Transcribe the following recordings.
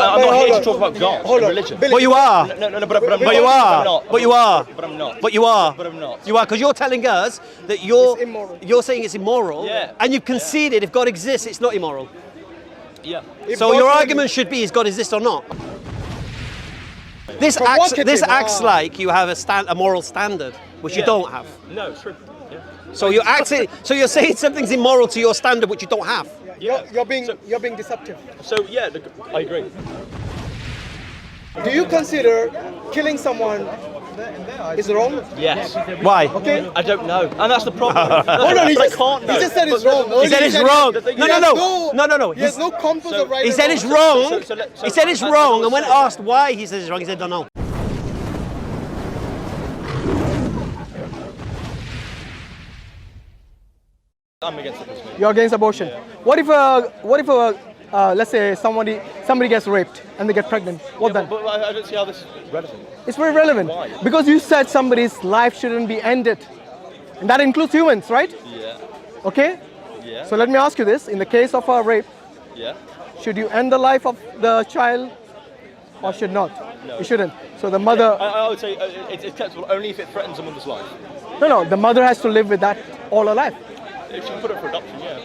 I'm not here to talk about God and religion. But you are. No, but you are. But you are. But I'm not. But you are. But I'm not. You are, because you're telling us that you're saying it's immoral. Yeah. And you've conceded if God exists, it's not immoral. Yeah. So your argument should be: is God exist or not? This acts like you have a moral standard, which you don't have. No, it's true. Yeah. So you're acting. So you're saying something's immoral to your standard, which you don't have. Yeah. You're being deceptive. So yeah, I agree. Do you consider killing someone is wrong? Yes. Why? Okay. I don't know, and that's the problem. Hold on, he I can't know. just said it's wrong. He said it's wrong. No. He has no compass of right. He said it's wrong. He said it's wrong, and when asked why he says it's wrong, he said don't know. I'm against it. You're against abortion. What if let's say somebody gets raped and they get pregnant? What then? But I don't see how this is relevant. It's very relevant. Why? Because you said somebody's life shouldn't be ended, and that includes humans, right? Yeah. Okay. Yeah. So let me ask you this: in the case of a rape, Yeah. should you end the life of the child, or should not? No. You shouldn't. So the mother. I would say it's acceptable only if it threatens a mother's life. No. The mother has to live with that all her life. If you put it for adoption, yeah.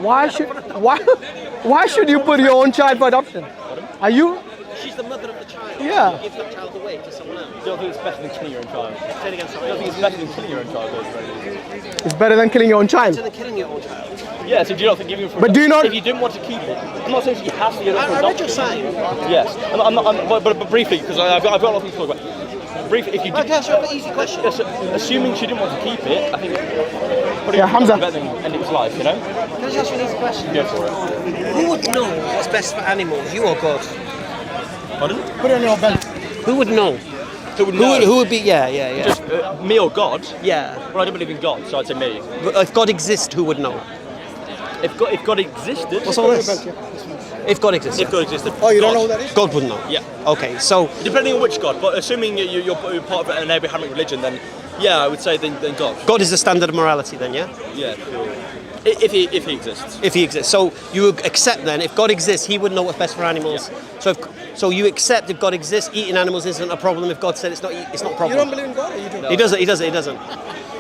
Why should you put your own child for adoption? Are you? She's the mother of the child. Yeah. You give that child away to someone else. You don't think it's better than killing your own child? Say it again, sorry. I don't think it's better than killing your own child, though. It's better than killing your own child. Better than killing your own child. Yeah, so do you not think giving it for But do you not? If you didn't want to keep it, I'm not saying you have to give it for I read your adoption. sign. Yes. But briefly, because I've got a lot of things to talk about. Briefly, if you did, Okay, sure, easy question. yes, assuming she didn't want to keep it, I think putting Yeah, it Hamza. better than ending its life, you know? Can I just ask you an easy question? Go for it. Who would know what's best for animals, you or God? Pardon? Put it on your belt. Who would know? Who would be? Yeah. Just me or God? Yeah. Well, I don't believe in God, so I'd say me. But if God exists, who would know? If God existed, What's all this? If God exists. if God existed, Oh, you don't know who that is? God would know. Yeah. Okay, so Depending on which God, but assuming you're part of an Abrahamic religion, then yeah, I would say then God. God is the standard of morality then, yeah? Yeah, sure. If he exists. If he exists. So you accept then, if God exists, he would know what's best for animals. Yeah. So you accept if God exists, eating animals isn't a problem. If God said it's not a You problem. don't believe in God, or you do? No. He doesn't.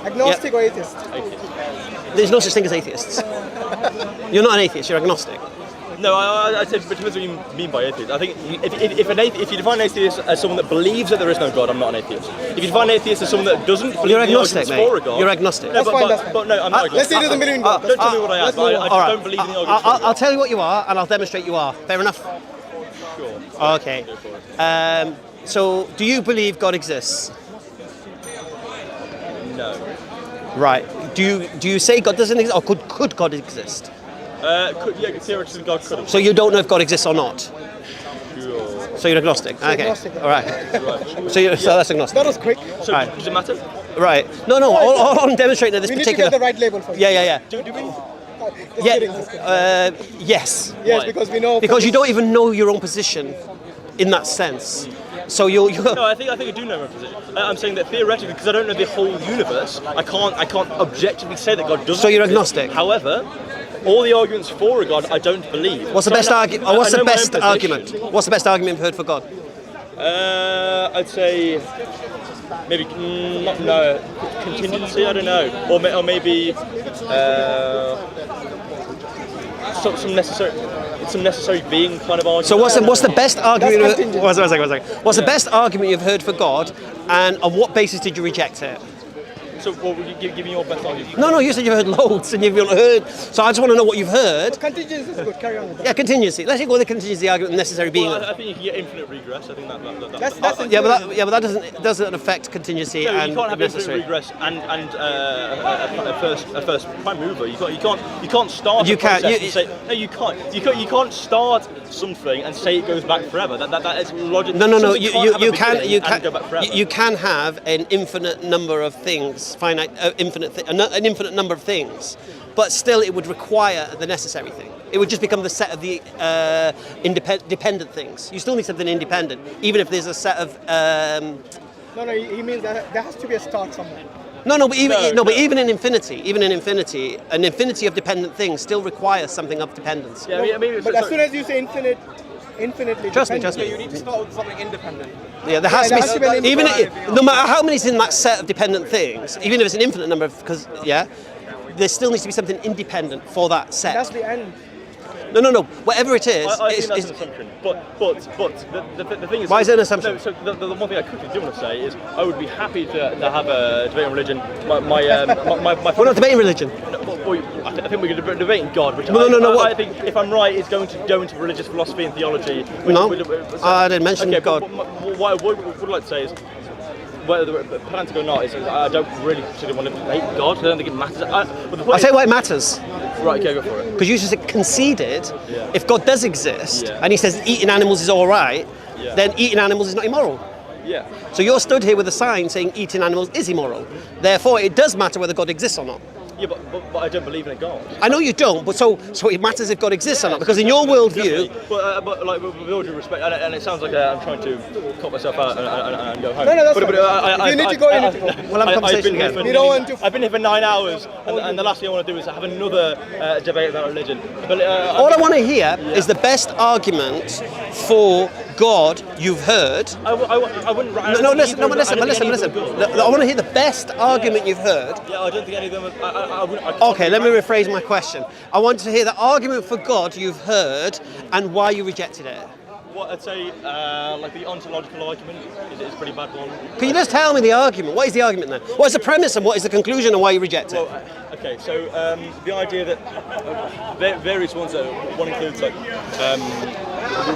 Agnostic or atheist? There's no such thing as atheists. You're not an atheist, you're agnostic. No, I said, but it depends what you mean by atheist. I think if you define atheist as someone that believes that there is no God, I'm not an atheist. If you define atheist as someone that doesn't believe You're in the agnostic, arguments for a mate. God, You're agnostic. No, That's fine, that's but no, I'm not agnostic. Let's say he doesn't believe in God. Don't tell me what I am. I just don't believe in the arguments for a I'll God. tell you what you are, and I'll demonstrate you are. Fair enough? Sure. Okay. Go for it. So, do you believe God exists? No. Right. Do you say God doesn't exist, or could God exist? Theoretically, God could have. So you don't know if God exists or not. Sure. So you're agnostic. Okay. agnostic. All right. Right. So that's agnostic. That was quick. So Right. does it matter? Right. No. All I'm demonstrating at this We need particular. to get the right label for you. Yeah. Do we? Just Yeah. kidding, just kidding. Yes. Yes, Why? because we know. Because you don't even know your own position, in that sense. So you're. No, I think I do know my position. I'm saying that theoretically, because I don't know the whole universe, I can't objectively say that God doesn't. So you're exist. agnostic. However, all the arguments for a God, I don't believe. What's the So best I know- argument? I What's the know my own best position. argument? What's the best argument you've heard for God? I'd say maybe no contingency. I don't know, or maybe some necessary being kind of argument. So what's the best argument? That's contingent. One second. What's the best argument you've heard for God, and on what basis did you reject it? So, what would you give me your best argument? No, you said you've heard loads and you've not heard. So I just want to know what you've heard. Contingency is good. Carry on with that. Yeah, contingency. Let's go with the contingency argument, necessary being. Well, I think you can get infinite regress. I think that That's Yeah, but that doesn't affect contingency no, and you can't have necessary. infinite regress and a first prime mover. You can't start. You a can't. process and say no. You can't start something and say it goes back forever. That is logic. No. Something You can't have a can beginning and go back forever. you can have an infinite number of things, finite, an infinite number of things, but still it would require the necessary thing. It would just become the set of the dependent things. You still need something independent, even if there's a set of. No, he means that there has to be a start somewhere. But even in infinity, an infinity of dependent things still requires something of dependence. Yeah, I mean, But as soon as you say infinite infinitely Trust me, dependent. trust me. You need to start with something independent. Yeah, there has Yeah, to there be. has to be an Even independent- no matter how many's in that set of dependent things, even if it's an infinite number, because there still needs to be something independent for that set. That's the end. No. Whatever it is, I think it's, that's an assumption. But the thing is... Why is it an assumption? No, so the one thing I quickly do want to say is I would be happy to have a debate on religion. My we're not debating religion. I think we're debating God, which No. I think, if I'm right, is going to go into religious philosophy and theology. No, I didn't mention God. But what I would like to say is, whether pedantic or not, is I don't really particularly want to debate God. I don't think it matters. I'll tell you why it matters. Right, okay, go for it. Because you just conceded, if God does exist, Yeah. and he says eating animals is all right, Yeah. then eating animals is not immoral. Yeah. So you're stood here with a sign saying eating animals is immoral. Therefore, it does matter whether God exists or not. Yeah, but I don't believe in a God. I know you don't, but so it matters if God exists or not, because in your worldview, But like with all due respect, and it sounds like I'm trying to cut myself out and go home. No, that's but, fine. If you need to go, you need to go. We'll have a conversation again. You don't want to- I've been here for 9 hours, and the last thing I want to do is have another debate about religion. But all I want to hear is the best argument for God you've heard. I wouldn't. No, listen. I want to hear the best argument you've heard. Yeah, I don't think any of them. Okay, let me rephrase my question. I want to hear the argument for God you've heard and why you rejected it. What I'd say, like the ontological argument is a pretty bad one. Can you just tell me the argument? What is the argument then? What is the premise and what is the conclusion and why you reject it? Well, okay, so the idea that various ones, one includes like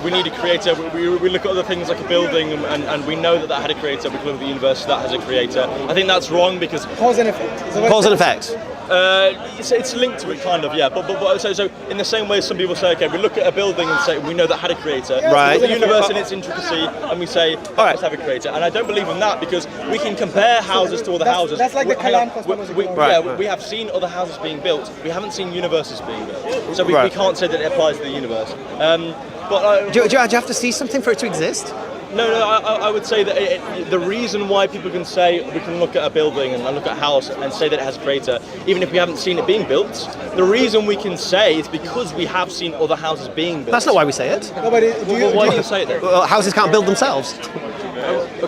we need a creator. We look at other things like a building, and we know that had a creator. We look at the universe that has a creator. I think that's wrong because Cause and effect. Cause and effect. It's linked to it, kind of, yeah. But so in the same way, some people say, okay, we look at a building and say we know that had a creator, Right. The universe in its intricacy, and we say that must have a creator. And I don't believe in that because we can compare houses to other houses. That's like the Hang on, Kalam cosmology. we have seen other houses being built. We haven't seen universes being built, so we Right. can't say that it applies to the universe. Do you have to see something for it to exist? No, I would say that the reason why people can say we can look at a building and look at a house and say that it has a creator, even if we haven't seen it being built, the reason we can say is because we have seen other houses being built. That's not why we say it. No, but Why do you say it then? Well, houses can't build themselves.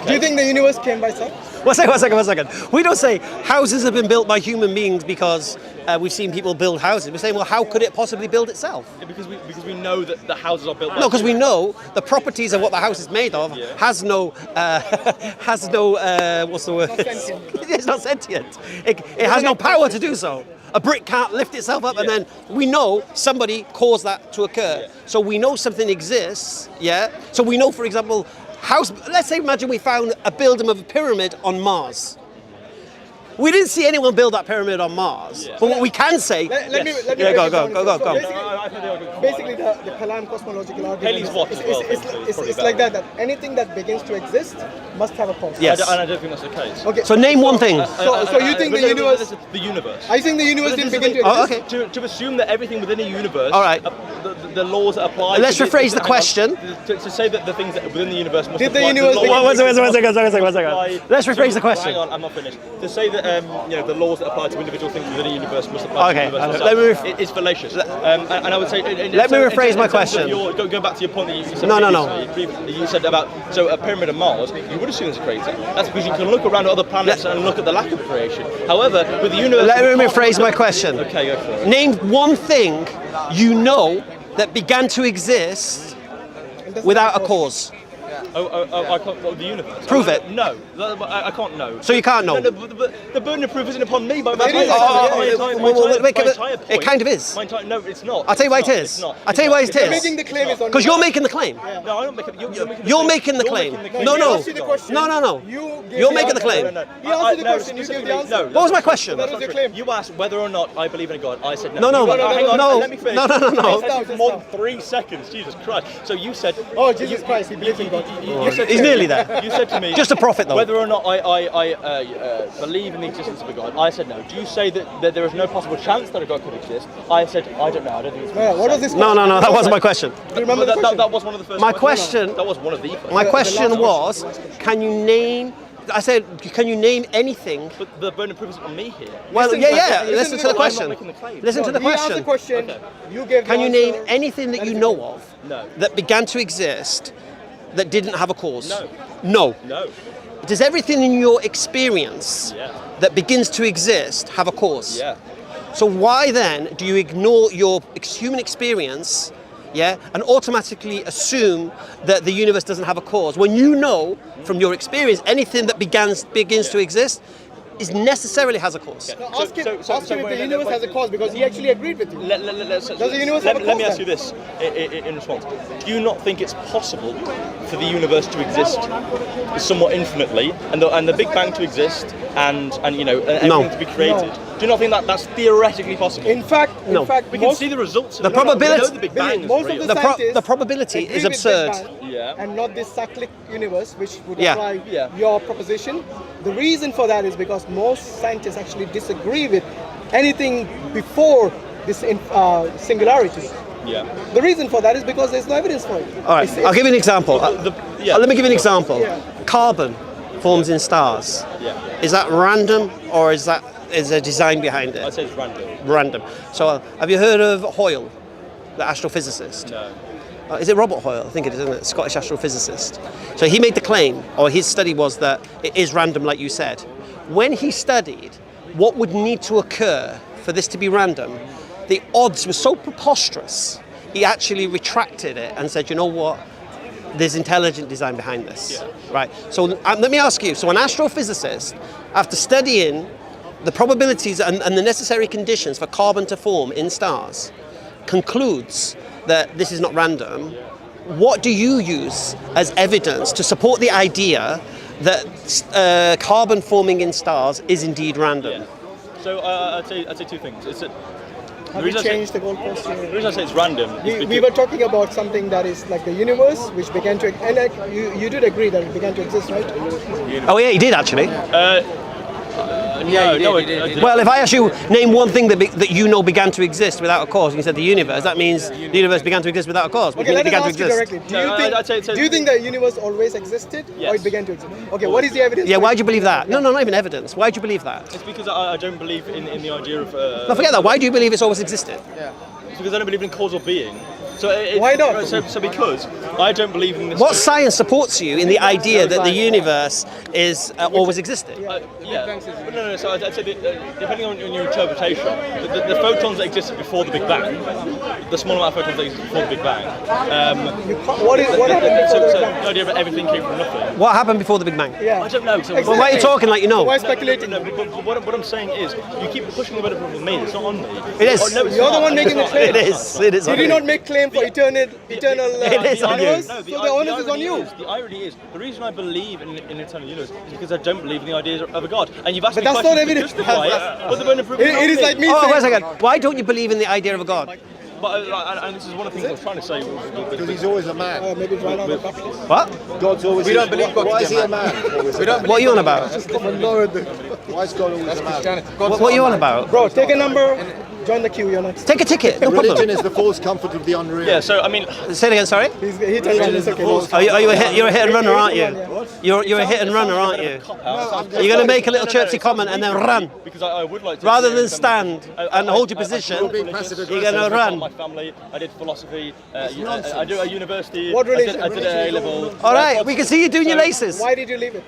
do you think the universe came by itself? One second. We don't say houses have been built by human beings because we've seen people build houses. We're saying, well, how could it possibly build itself? Yeah, because we know that the houses are built. No, because we know the properties of what the house is made of has no what's the word? Not sentient. It's not sentient. It has no power to do so. A brick can't lift itself up, and then we know somebody caused that to occur. Yeah. So we know something exists. Yeah. So we know, for example, house. Let's say, imagine we found a building of a pyramid on Mars. We didn't see anyone build that pyramid on Mars. Yeah. But what we can say. Let me Yeah, break go. it down. I Basically, the Kalam cosmological argument Haley's watch as well, it's probably like better. that anything that begins to exist must have a cause. Yes. and I don't think that's the case. Okay. So name one thing. So you think But the no, universe? The universe. I think the universe didn't begin to Oh, exist. okay. To assume that everything within a universe, All right. the laws that apply. Let's rephrase the question. To say that the things that within the universe must Did the apply. universe laws- begin- One second. apply Let's rephrase the to- question. Hang on, I'm not finished. To say that the laws that apply to individual things within a universe must apply Okay, to the universe let me itself, it's fallacious. And I would say. Let me rephrase my question. Go back to your point that you said. No. previously. You said about a pyramid of Mars. You would assume it's a creator. That's because you can look around at other planets and look at the lack of creation. However, with the universe. Let me rephrase my question. Okay, go for it. Name one thing you know that began to exist without a cause. I can't. The universe. Prove it. No, I can't know. So you can't know. No, but the burden of proof isn't upon me. But It is actually, It kind of is. No, it's not. I'll tell you why it It's is. not. I'll tell you why it You're is. making the claim is on. Because you're making the claim. No, I'm not making. You're making the claim. No. He asked you the question. No. You gave You're the making the answer. claim. He asked you the question. You gave the answer. No. What was my question? That was your claim. You asked whether or not I believe in a God. I said no. No. Hang on, No. let me finish. No. It took more than 3 seconds. Jesus Christ. So you said. Oh, Jesus Christ, he believes in God. You said He's to me- nearly there. You said to me. Just a prophet, though. Whether or not I believe in the existence of a God. I said no. Do you say that there is no possible chance that a God could exist? I said I don't know. I don't think it's. Yeah, what was this? No. That wasn't my question. Do you remember the That question? was one of the first. My questions. question. That was one of the. My The question last was, can you name I said, can you name anything? But the burden of proof isn't on me here. Well, Listen listen to to the the- question. I'm not making the claim. Listen to the He asked the question. question. Okay. You gave. Can the you name answer. anything that you know of No. that began to exist that didn't have a cause? No. No. No. Does everything in your experience Yeah. that begins to exist have a cause? Yeah. So why then do you ignore your human experience, and automatically assume that the universe doesn't have a cause when you know from your experience anything that begins to exist is necessarily has a cause? No, So- ask him, so- ask him if wait, the universe has a cause because he actually agreed with you. Does the universe have a let me cause ask you this in response. Do you not think it's possible for the universe to exist somewhat infinitely, and the Big Bang to exist, and everything No. to be created? No. Do you not think that that's theoretically possible? In fact, No. we can see the results. Of The it. probability- We know the Big Bang is most real. of the scientists the probability agree is with absurd. Big Bang Yeah. and not this cyclic universe, which would Yeah. apply Yeah. your proposition. The reason for that is because most scientists actually disagree with anything before this singularity. Yeah. The reason for that is because there's no evidence for it. All right, I'll give you an example. Yeah. Let me give you an example. Yeah. Carbon forms in stars. Yeah. Is that random or is there a design behind I'd it? say it's random. Random. So have you heard of Hoyle, the astrophysicist? No. Is it Robert Hoyle? I think it is, isn't it? Scottish astrophysicist. So he made the claim, or his study was that it is random, like you said. When he studied what would need to occur for this to be random, the odds were so preposterous, he actually retracted it and said, you know what? There's intelligent design behind this. Right. So let me ask you, so an astrophysicist, after studying the probabilities and the necessary conditions for carbon to form in stars, concludes that this is not random. What do you use as evidence to support the idea that carbon forming in stars is indeed random? So I'd say two things. It's that Have you changed the goalpost the here? reason I say it's random is We were talking about something that is like the universe, which began to, and like you did agree that it began to exist, right? Oh yeah, he did actually. Well, if I ask you name one thing that you know began to exist without a cause, and you said the universe, that means the universe began to exist without a cause. Okay, It let us began to ask you exist. directly. I'd say Do you think the universe always existed, or Yes. it began to exist? Okay, what is the evidence? Yeah, for why it? do you believe that? No, not even evidence. Why do you believe that? It's because I don't believe in the idea of. No, forget that. Why do you believe it's always existed? It's because I don't believe in causal being. So Why not? So because I don't believe in this. What science supports you in the idea that the universe is always existed? Yeah. But no. So I'd say that, depending on your interpretation, the photons that existed before the Big Bang, the small amount of photons that existed before the Big Bang. What happened before So the Big the Bang? idea of everything came from nothing. What happened before the Big Bang? Yeah. I don't know. So Well, why are you talking like you know? Why speculating? No, but what I'm saying is, you keep pushing the benefit on me. It's not on me. It is. Oh, no, it's You're the not. one making the It's claim. not. It is. It is. Did you not make claim for eternal It is on you. universe? No, So the onus is on you. The irony is, the reason I believe in eternal universe is because I don't believe in the ideas of a God. And you've asked But me that's questions not to evidence. justify it, but the burden of proof is not It is me. like me Oh, saying. wait a second. Why don't you believe in the idea of a God? But and this is one of the things I was trying to say. Because he's always a man. Maybe it's right on the bucket list. What? God's always. We don't believe God Why to is be he a a man? What are you on about? Why is God always a man? What are you on about? Bro, take a number. Join the queue. You're next. Take a ticket. No Religion problem. is the false comfort of the unreal. Yeah. So I mean, Say it again. Sorry. He tells you it's okay. Are you a hit? You're a hit and runner, aren't you? You're a hit and runner, aren't you? You're going to make a little churchy comment and then run. Because I would like to. Rather than stand and hold your position, You're being passive you're going to I run. my family. I did philosophy. I do a university. What religion? I did A level. All right, we can see you doing your laces. Why did you leave it?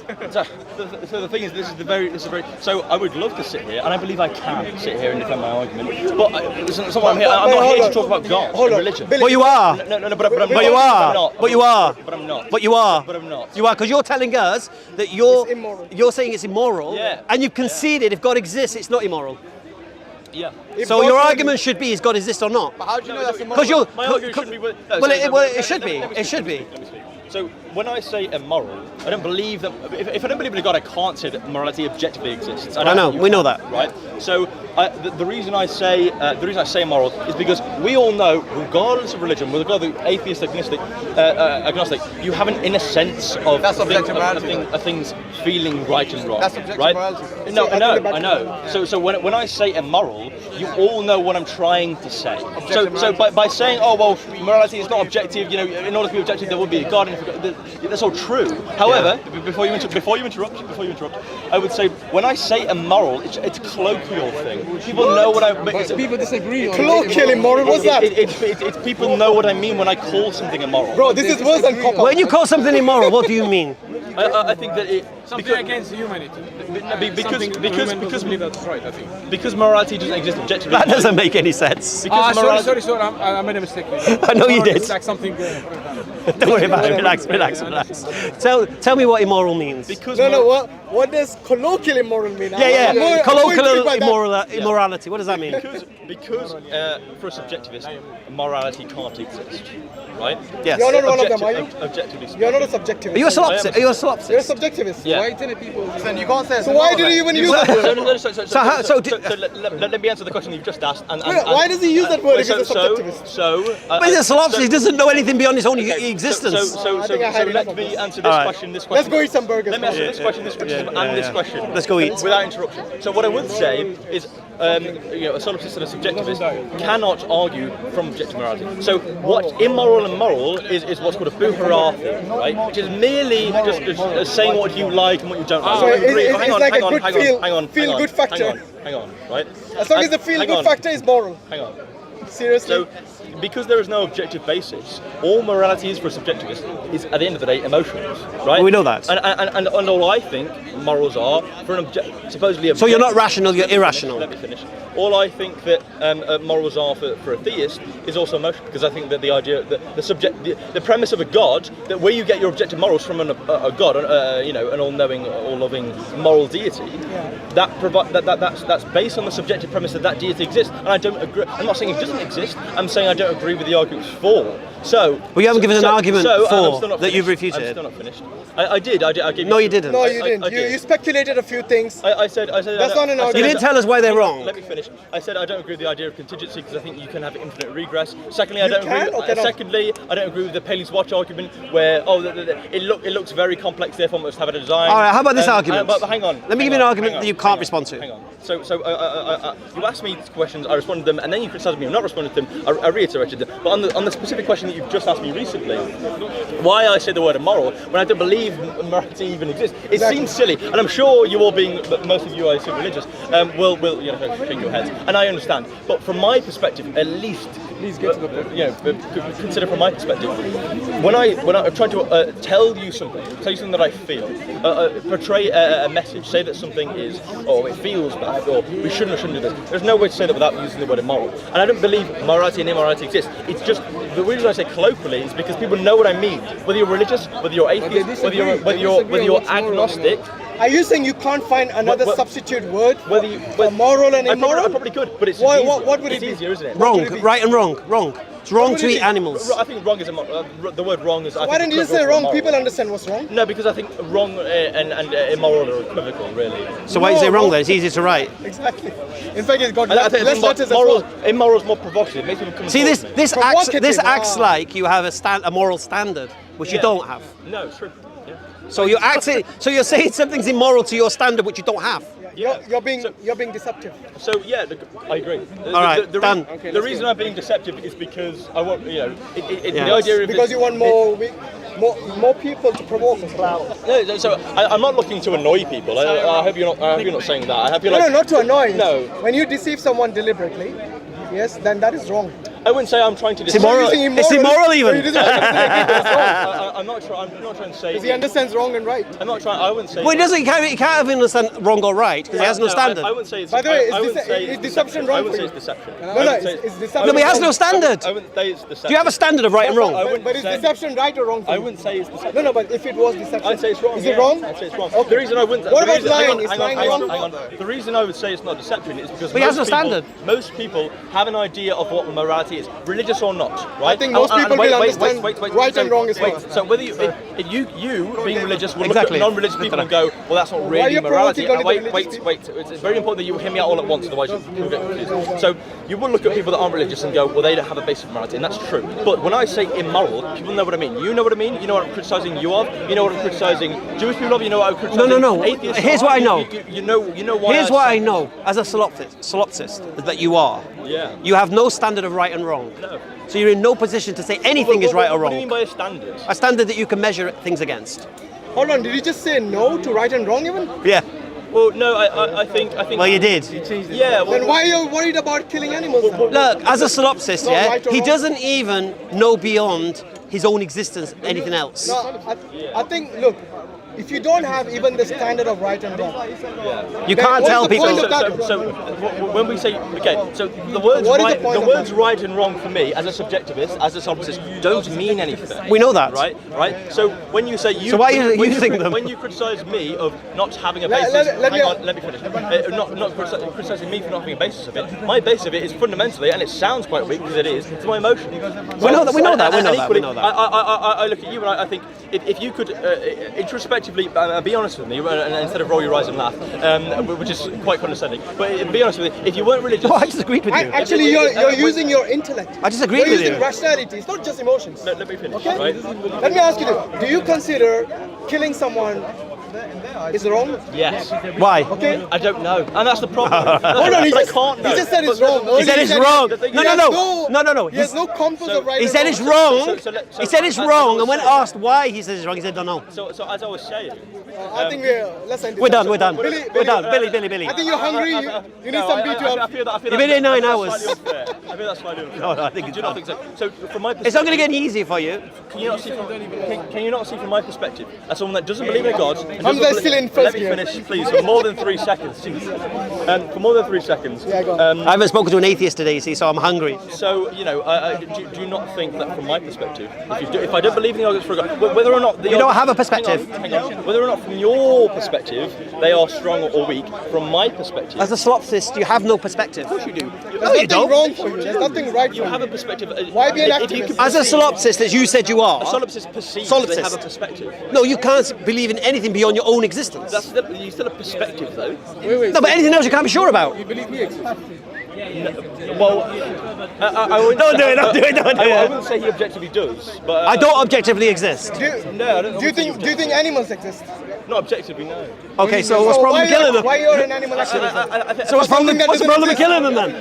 So the thing is, this is very. So I would love to sit here, and I believe I can sit here and defend my argument. But it's not what I'm here. I'm not here to talk about God and religion. Billy, But you are. No, but I'm But you not. are. I'm not. But you are. But I'm not. But you are. But I'm not. You are, because you're telling us that you're It's immoral. you're saying it's immoral, Yeah. and you've conceded if God exists, it's not immoral. Yeah. If So God your told argument should be is God exists or not? How do you know that's Because you're. My argument shouldn't be. Well, it should be. It should be. Let me speak. So when I say immoral, I don't believe that. If I don't believe in a God, I can't say that morality objectively exists. I know. We know that. Right. So the reason I say immoral is because we all know, regardless of religion, regardless of atheist, agnostic, you have an inner sense of That's objective morality, of things feeling right and wrong. That's objective right? morality. No, See, I know. So when I say immoral, you all know what I'm trying to say. So by saying, oh well, morality is not objective. In order to be objective, there would be a God. And That's all true. However, before you interrupt, I would say when I say immoral, it's a colloquial thing. People know what I. People disagree on Colloquial immoral, what's that? It's people know what I mean when I call something immoral. Bro, this is worse than cop-out. When you call something immoral, what do you mean? I think that something against humanity. That's right, I think. Because morality doesn't exist objectively. That doesn't make any sense. Because Sorry, I made a mistake. I know you did. It's like something. Don't worry about it. Relax. Tell me what immoral means. Because What does colloquial immoral mean? Yeah. Colloquial immoral. immorality. What does that mean? Because for a subjectivist, morality can't exist, right? Yes. You're not one of them, are you? Objectively speaking. You're not a subjectivist. Are you a solipsist? You're a subjectivist. Yeah. Why tell people? Then you can't say. So why did you even use that word? Let me answer the question you've just asked. Why does he use that word if he's a subjectivist? But he's a solipsist. He doesn't know anything beyond his own existence. I think I had enough let of me this. answer this question. Let's go eat some burgers. Let me answer this question, this criticism, and this question. Let's go eat. Without interruption. So what I would say is, a solipsist and a subjectivist cannot argue from objective morality. So what immoral and moral is what's called a boo-hurrah thing, right? Which is merely just saying what you like and what you don't like. So it's like a good feel-good factor. Hang on, right? As long as the feel-good factor is moral. Hang on. Seriously? So, because there is no objective basis, all morality is for a subjectivist is, at the end of the day, emotions, right? Well, we know that. And all I think morals are for an supposedly. So you're not rational, you're irrational. Let me finish. All I think that morals are for a theist is also emotion, because I think that the idea, the premise of a god, that where you get your objective morals from a god, an all-knowing, all-loving moral deity, that's based on the subjective premise that deity exists. And I don't agree. I'm not saying it doesn't exist. I'm saying I don't agree with the arguments for. So. Well, you haven't given an argument for that you've finished. refuted. I'm still not finished. I did. I gave No, you didn't. No, you didn't. You speculated a few things. I said. That's not an argument. You didn't tell us why they're wrong. Let me finish. I said I don't agree with the idea of contingency because I think you can have infinite regress. Secondly, I don't agree with the Paley's watch argument where it looks very complex, therefore must have a design. All right. How about this argument? But hang on. Let me give you an argument that you can't respond to. Hang on. So you asked me questions, I responded to them, and then you criticised me. I'm not responding to them. I reiterated them. But on the specific question that you've just asked me recently, why I say the word immoral when I don't believe morality even exists, it seems silly. And I'm sure you all, most of you I assume religious, will shake your heads, and I understand. But from my perspective, at least. Please get to the point. Consider from my perspective. When I try to tell you something that I feel, portray a message, say that something is, or it feels bad, or we shouldn't do this. There's no way to say that without using the word immoral. And I don't believe morality and immorality exist. It's just the reason I say colloquially is because people know what I mean. Whether you're religious, whether you're atheist, whether you're agnostic. Are you saying you can't find another substitute word for whether moral and immoral? I probably could, but it's what would it be? easier, isn't it? Wrong, right and wrong. It's wrong to eat animals. I think wrong is the word wrong is. Why don't you just say wrong? People understand what's wrong. No, because I think wrong and immoral are equivocal, really. So why do you say wrong then? It's easy to write. Exactly. In fact, it's got less letters as well. Immoral is more provocative. It makes people come. See, this acts like you have a moral standard, which you don't have. No, it's true. So you're saying something's immoral to your standard, which you don't have. You're being deceptive. So yeah, I agree. All right, done. The reason I'm being deceptive is because I want, the idea of because you want more people to provoke as well. No, so I'm not looking to annoy people. I hope you're not saying that. I hope you're no, not to annoy. No. When you deceive someone deliberately, yes, then that is wrong. I wouldn't say I'm trying to. It's immoral even. I'm not trying to say. Because he understands wrong and right. I'm not trying. I wouldn't say. Well, he can't even understand wrong or right because he has no standard. I wouldn't say it's. By the way, is deception wrong? I wouldn't say it's deception. No, it's deception. No, but he has no standard. I wouldn't say it's deception. Do you have a standard of right and wrong? But is deception right or wrong? I wouldn't say it's deception. No, but if it was deception, I'd say it's wrong. Is it wrong? I'd say it's wrong. Okay. The reason I wouldn't. What about lying? Hang on. The reason I would say it's not deception is because he has no standard. Most people have an idea of what morality is, religious or not, right? I think most people will understand right and wrong is wrong. So whether you being religious will look at non-religious people and go, well, that's not really morality. Wait. It's very important that you hear me out all at once, otherwise you'll get confused. So you will look at people that aren't religious and go, well, they don't have a basic morality, and that's true. But when I say immoral, people know what I mean. You know what I mean. You know what I'm criticizing you of. You know what I'm criticizing Jewish people of. You know what I'm criticizing. No. Atheists. Here's what I know. You know why. Here's what I know as a solipsist that you are. Yeah. You have no standard of right and wrong. No. So you're in no position to say anything is right or What do you mean wrong. by a standard? A standard that you can measure things against. Hold on, did you just say no to right and wrong even? Yeah. Well, no, I think. Well, you did. Yeah. Well, Then why are you worried about killing animals now? Look, as a solipsist, Not yeah, right or he wrong. doesn't even know beyond his own existence anything else. No, I think, look, if you don't have even the standard of right and wrong, You then can't what's tell the point people. of that? When we say so the words What is the right, point the of words that? right and wrong for me as a subjectivist, as a solipsist, don't mean anything. We know that. Right. So when you say you, So why are you when using them? When you criticise me of not having a Let- basis, let me- let me finish. Not criticising me for not having a basis of it. My basis of it is fundamentally, and it sounds quite weak because it is, it's my emotion. We know that. We know that. We know that. We know that. I look at you and I think if you could introspectively be honest with me, and instead of roll your eyes and laugh, which is quite condescending, but be honest with me, if you weren't religious, No, I disagreed with you. Actually, you're using your intellect. I disagree You're with using you. rationality. It's not just emotions. let me finish. Okay? Right? Let me ask you this. Do you consider killing someone is wrong? Yes. Why? Okay? I don't know, and that's the problem. Hold on, he But I just, can't know. he just said it's But- wrong. He said it's wrong. No. He has no compass of right He and said wrong. it's wrong. So He said it's wrong, and when asked why he says it's wrong, he said don't know. So as I was saying, I think let's end this. We're done. We're done. Billy, We're done. Billy. I think you're hungry. You need some B12. I feel that. You've been here 9 hours. I feel that's slightly unfair. No, I think it's Do you not think so? So from my perspective, It's not going to get easy for you. Can you not see from my perspective, as someone that doesn't believe in God, and Hamza doesn't is still in believe- first let me gear. finish, please, for more than 3 seconds. Jeez. For more than 3 seconds. Yeah, go on. I haven't spoken to an atheist today, you see, so I'm hungry. So, you know, do you not think that from my perspective, if I don't believe in the arguments for God, whether or not the You don't have a perspective. hang on, whether or not from your perspective they are strong or weak, from my perspective, As a solipsist, you have no perspective. of course you do. There's No, you nothing don't. wrong for you. There's nothing right You for have you. a perspective. Why be an if you activist? can As a perceive- solipsist, as you said you a are, solipsist perceives they Solipsist. have a perspective. no, you can't believe in anything beyond your own existence. That's you still a perspective though. No, but anything else you can't be sure about. You believe he exists? Well, I wouldn't Don't say- do it, don't do it, don't do I it. wouldn't say he objectively does, but I don't objectively exist. Do you, No, I don't do you think think animals exist? not objectively, no. Okay, so what's the problem with killing them? Why you're an animal activist? So what's the problem Something that with doesn't killing them then?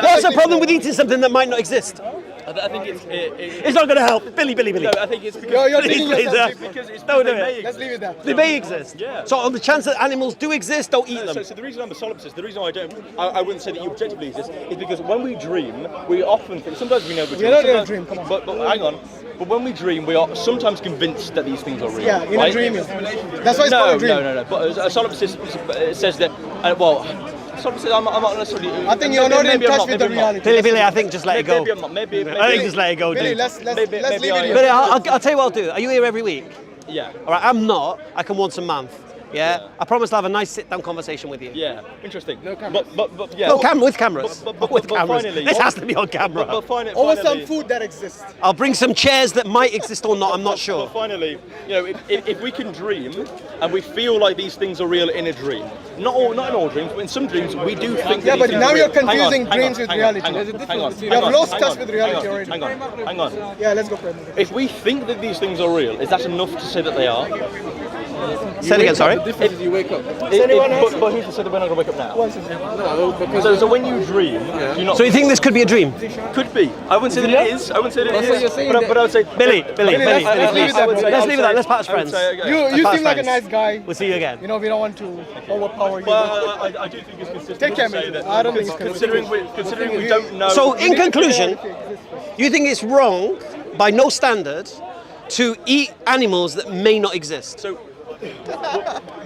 What's the problem with eating something that might not exist? I think it's. It's not going to help. Billy. No, I think it's because. You're Please, digging yourself. please, Because it's Don't because do they may it. Let's exist. leave it there. They may exist. Yeah. So on the chance that animals do exist, don't eat So, them. so the reason I'm a solipsist, the reason I wouldn't say that you objectively exist, is because when we dream, we often think, sometimes we know we're dreaming. not in a sometimes- dream, come on. But hang on. But when we dream, we are sometimes convinced that these things are real. Yeah, in right? a dream. That's why it's No, called a dream. no. But a solipsist says that, well, solipsist, I'm not necessarily. I think you're not in maybe I'm touch with the maybe I'm not. reality. Billy, I think just let it go. Maybe I'm not. Maybe. I think just let it go, Billy, dude. let's Maybe leave it I- here. Billy, I'll tell you what I'll do. Are you here every week? Yeah. All right, I'm not. I come once a month. Yeah? I promise to have a nice sit-down conversation with you. Yeah. Interesting. No cameras. But yeah. No, with cameras. But with cameras. finally- This has to be on camera. But finally. Over some food that exists. I'll bring some chairs that might exist or not. I'm not sure. But finally, you know, if we can dream and we feel like these things are real in a dream, not in all dreams, but in some dreams we do think. Yeah, that but these things now are you're real. confusing dreams with reality. Hang on. You have lost touch with reality already. Hang on. Yeah, let's go for it. If we think that these things are real, is that enough to say that they are? Say it again, sorry. The difference is you wake up. But who's to say that we're not going to wake up now? No, because So when you dream, do you not? So you think this could be a dream? Could be. I wouldn't say that it is. I wouldn't say that That's it what is. you're saying But I would say. Billy, let's please. leave it there, bro. Let's leave it there. Let's part as friends. You Part seem as like a friends. nice guy. We'll see you again. You know, we don't want to overpower you. Well, I do think it's consistent. Take care, to say mate. that I don't think it's consistent. considering we don't know. So in conclusion, you think it's wrong, by no standard, to eat animals that may not exist? So,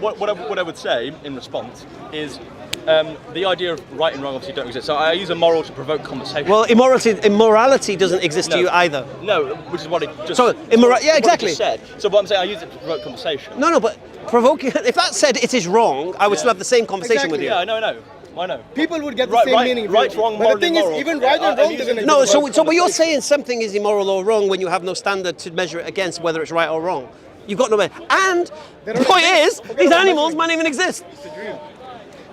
what I would say in response is the idea of right and wrong obviously don't exist. So I use a moral to provoke conversation. Well, immorality doesn't exist to you either. No, which is what it just. So, yeah, what I exactly. just said. So what I'm saying, I use it to provoke conversation. No, but provoking. If that said it is wrong, I would still have the same conversation with you. Yeah, I know. People would get the Right, same right, meaning. right, wrong, but the moral, thing is, immoral. even right and wrong doesn't exist. No, so you're saying something is immoral or wrong when you have no standard to measure it against whether it's right or wrong. You've got no way. And They the don't point exist. is, Forget these about animals measuring. might even exist.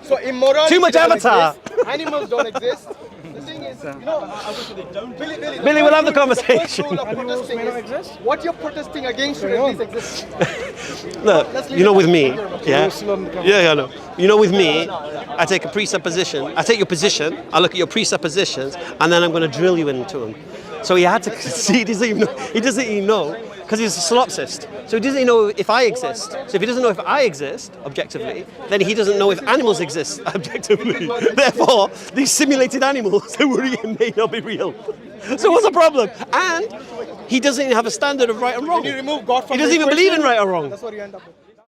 So immorality Too much doesn't Avatar. exist. Animals don't exist. The thing is, Billy, we'll have the conversation. Rule of protesting is what you're protesting against should at least exist. Look, you know, with me, yeah, Jerusalem, come on. yeah, I know. You know, with me, I take a presupposition. I take your position. I look at your presuppositions, and then I'm going to drill you into them. So he had to see. He doesn't even know. He doesn't even know because he's a solipsist. So he doesn't even know if I exist. So if he doesn't know if I exist objectively, then he doesn't know if animals exist objectively. Therefore, these simulated animals that we're eating may not be real. So what's the problem? And he doesn't even have a standard of right and wrong. When you remove God from He doesn't the even believe in equation, right or wrong. That's what you end up with.